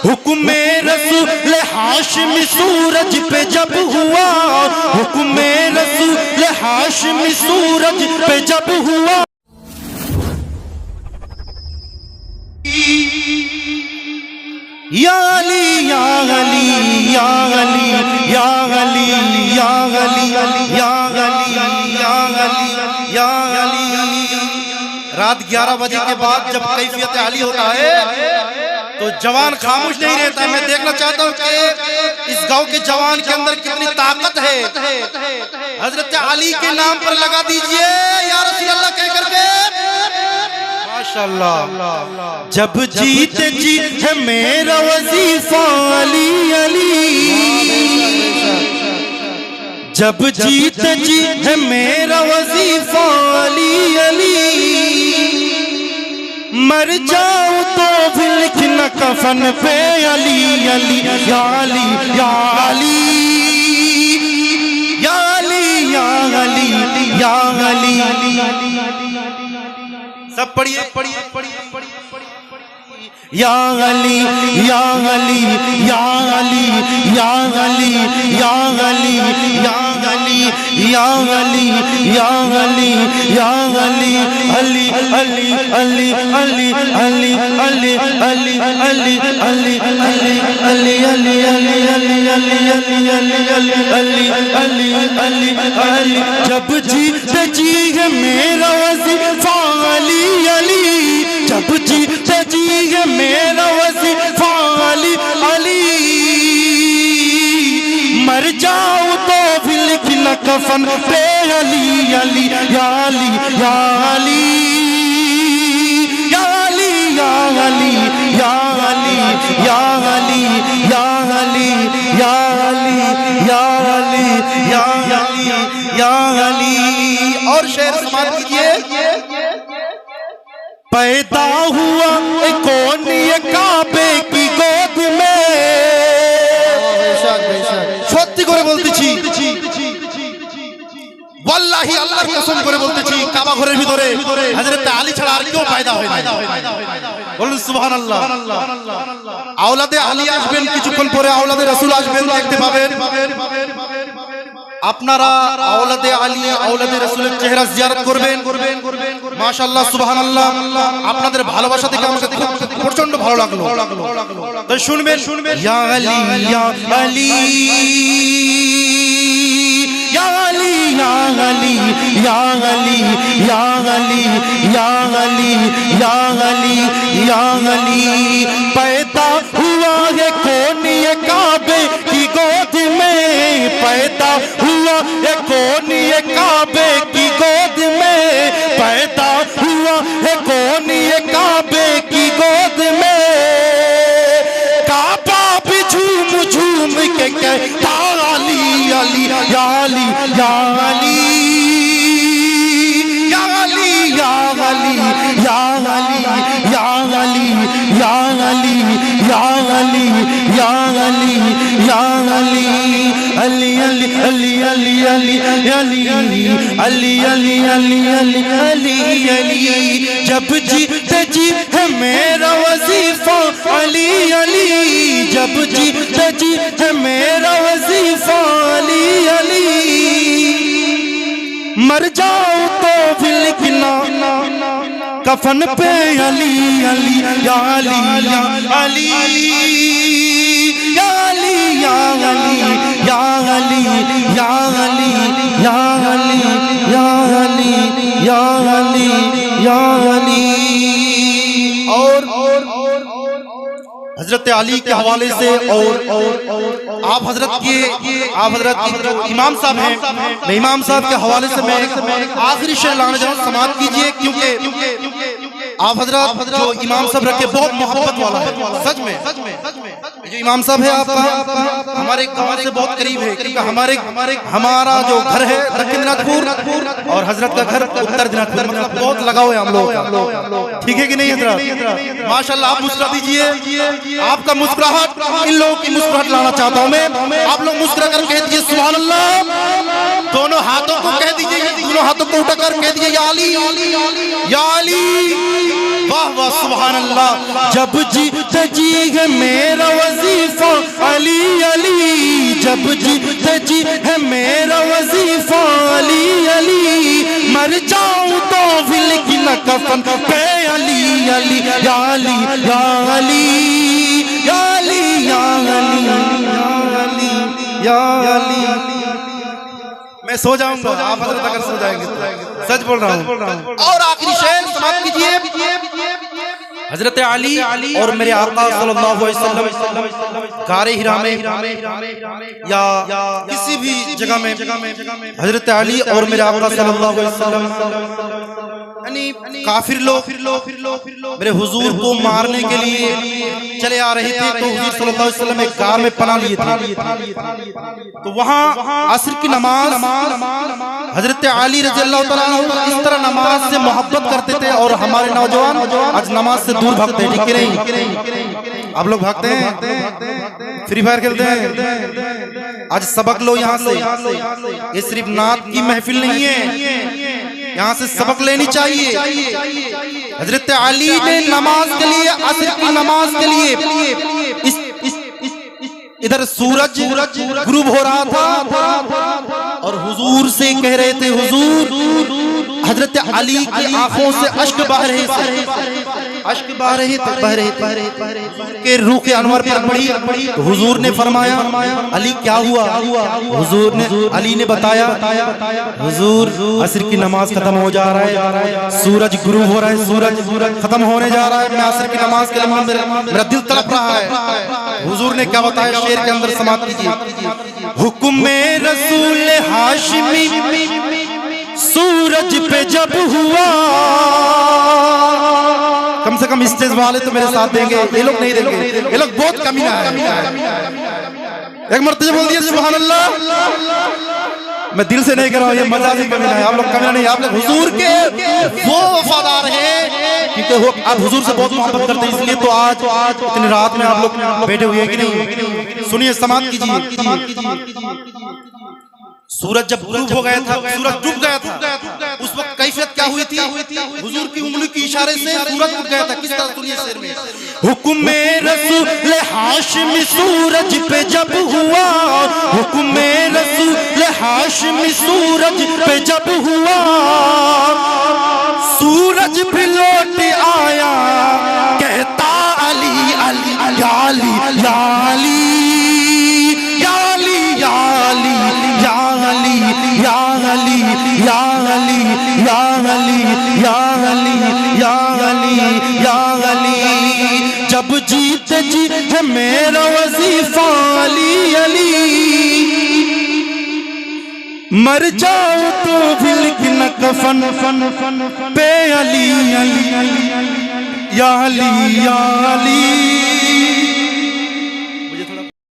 हुक्म रसूल हाशिम सूरज पे जब हुआ, हुक्म रसूल हाशिम सूरज पे जब हुआ, या अली या अली या अली या अली या अली या अली या अली या अली। रात 11 बजे के बाद जब कैफियत अली होता है तो जवान खामोश नहीं रहता। मैं देखना चाहता हूँ कि इस गांव के जवान के अंदर कितनी ताकत है। हजरत अली के नाम पर लगा दीजिए या रसूल अल्लाह कह करके, माशाअल्लाह। जब जीते जी है मेरा वजीफा अली अली, जब जीते जी है मेरा वजीफा अली अली, मर जाऊं तो भी लिखना कफन पे अली अली या अली या अली या अली या अली या अली। सब पढ़िए पढ़िए पढ़िए या अली या अली या अली या अली या अली या अली या अली या अली या अली अली अली अली अली अली अली अली अली अली अली अली अली अली अली अली। जब जीते जी है मेरा वजीफा अली अली, जब जीते जी है मेरा वजीफा अली अली, मर जाऊं तो भी लिखना कफन पे अली अली या अली या अली या अली या अली या अली या अली या अली या अली या अली या अली या अली। और शेर समाप्त कीजिए। पैदा हुआ कौन ये काबे की गोद में, সত্যি করে বলতেছি ওয়াল্লাহি আল্লাহর কসম করে বলতেছি কাবা ঘরের ভিতরে হযরত আলী ছাড়া আর কেউ পয়দা হয় না। বলুন সুবহানাল্লাহ। আওলাদে আলী আসবেন কিছুক্ষণ পরে, আওলাদে রাসূল আসবেন, দেখতে পাবেন। আপনারা আওলাদে আলী আওলাদে রাসূলের চেহারা জিয়ারত করবেন। মাশাআল্লাহ সুবহানাল্লাহ। আপনাদের ভালোবাসা দেখে আমাকে খুব প্রচন্ড ভালো লাগলো। তো শুনবেন ইয়া আলী ইয়া আলী ইয়া আলী ইয়া আলী ইয়া আলী ইয়া আলী ইয়া আলী ইয়া আলী ইয়া আলী। पैदा हुआ है कौन ये काबे की गोद में, पैदा हुआ है कौन ये काबे की गोद में, पैदा हुआ है कौन ये काबे की गोद में। काबा भी झूम झूम के कहता अली अली या अली या अली या अली या अली या अली या अली या अली या अली या अली या अली अली अली अली अली अली अली अली अली अली अली अली अली। जब जीते जी है मेरा वजीफा अली अली, जब जीते जी है मेरा वजीफा अली अली, मर जाओ तो भी लिखना कफन पे अली अली या अली या अली या अली या अली या अली या अली या अली या अली या अली या अली। और हजरत अली के हवाले से और आप हजरत की जो इमाम साहब हैं, मैं इमाम साहब के हवाले से मैं आखिरी शेर लाना चाहूँ, समाप्त कीजिए। क्योंकि आप हजरत जो इमाम साहब रखे बहुत मोहब्बत वाला है। सच में जो इमाम साहब है आपका हमारे गांव से बहुत करीब है, क्योंकि हमारा जो घर है दक्षिण दिनाजपुर और हजरत का घर उत्तर दिनाजपुर, मतलब बहुत लगाव है हम लोग। ठीक है कि नहीं हजरत? माशाल्लाह। आप मुस्कुरा दीजिए। आपका मुस्कुराहट इन लोगों की मुस्कुराहट लाना चाहता हूँ मैं। आप लोग मुस्कुरा कर कह दीजिए सुभान अल्लाह। दोनों हाथों को कह दीजिए, दोनों हाथों को उठाकर कह दीजिए या अली या अली। वाह वाह सुभान अल्लाह। जब जीत जी है मेरा वजीफा अली अली, जब जीत जी है मेरा वजीफा अली अली, मर जाऊं तो भी लिखना कफन पे अली अली या अली या अली या अली या अली या अली या अली। मैं सो जाऊंगा, आप हजरत अगर सो जाएंगे तो सच बोल रहा हूँ। और आखिरी शेर समाप्त कीजिए। हजरत अली और मेरे आका सल्लल्लाहु अलैहि वसल्लम गारे हिरा में या किसी भी जगह में हजरत अली और मेरे आका सल्लल्लाहु अलैहि वसल्लम यानी काफिर लोग मेरे हुजूर को मारने के लिए चले आ रहे थे, तो हुजूर सल्लल्लाहु अलैहि वसल्लम एक गार में पनाह लिए थे। तो वहाँ असर की नमाज हजरत अली रज़ी अल्लाह तआला अन्हु इस तरह नमाज से मोहब्बत करते थे, और हमारे नौजवान आज नमाज से दूर भागते हैं, ठीक नहीं? आप लोग भागते हैं, फ्री फायर खेलते हैं। आज सबक लो यहाँ से, ये सिर्फ नात की महफिल नहीं है, यहाँ से सबक लेनी चाहिए। हजरत अली ने नमाज के लिए, असर की नमाज के लिए इधर सूरज गुरूब हो रहा था और हुजूर से कह रहे थे, हुजूर हजरत अली की आंखों से अश्क बह रहे थे, अश्क बह रहे थे के रूह के अनवर पर पड़ी। तो हुजूर ने फरमाया, अली क्या हुआ? हुजूर ने, अली ने बताया, हुजूर असर की नमाज खत्म हो जा रहा है, सूरज गुरूब हो रहा है, सूरज खत्म होने जा रहा है, मैं असर की नमाज के लिए मेरा दिल तड़प रहा है। हुजूर ने क्या बताया? शेर के अंदर समाप्त कीजिए। हुक्म रसूल हाशिमी सूरज पे जब हुआ, कम से कम स्टेज वाले तो मेरे साथ देंगे, ये लोग नहीं देंगे, ये लोग बहुत कमीना है। एक मर्तबा बोल दिया सुभान अल्लाह। मैं दिल से नहीं कर रहा हूँ, ये मजाजी कमीना है, आप लोग कमीना नहीं, आप लोग हुजूर के वो वफादार हैं, क्योंकि आप हुजूर से बहुत मोहब्बत करते हैं, इसलिए तो आज इतनी रात में आप लोग बैठे हुए हैं कि नहीं? सुनिए, समाप्त कीजिए। सूरज जब गुरूब हो गया था, सूरज डूब गया था, उस वक्त कैफियत क्या हुई थी? हुजूर की उंगली के इशारे से सूरज उठ गया था। किस तरह? सुनिए शेर में। हुक्म रसूल हाशिमी सूरज पे जब हुआ, हुक्म रसूल हाशिमी सूरज पे जब हुआ, सूरज भी लौट आया कहता अली अली या अली या अली या अली या अली या अली या अली या अली या अली या अली या अली या अली। जब जीत जी है मेरा वजीफा अली अली, मर जाओ तो भी लिखना कफन पे अली अली या अली या अली।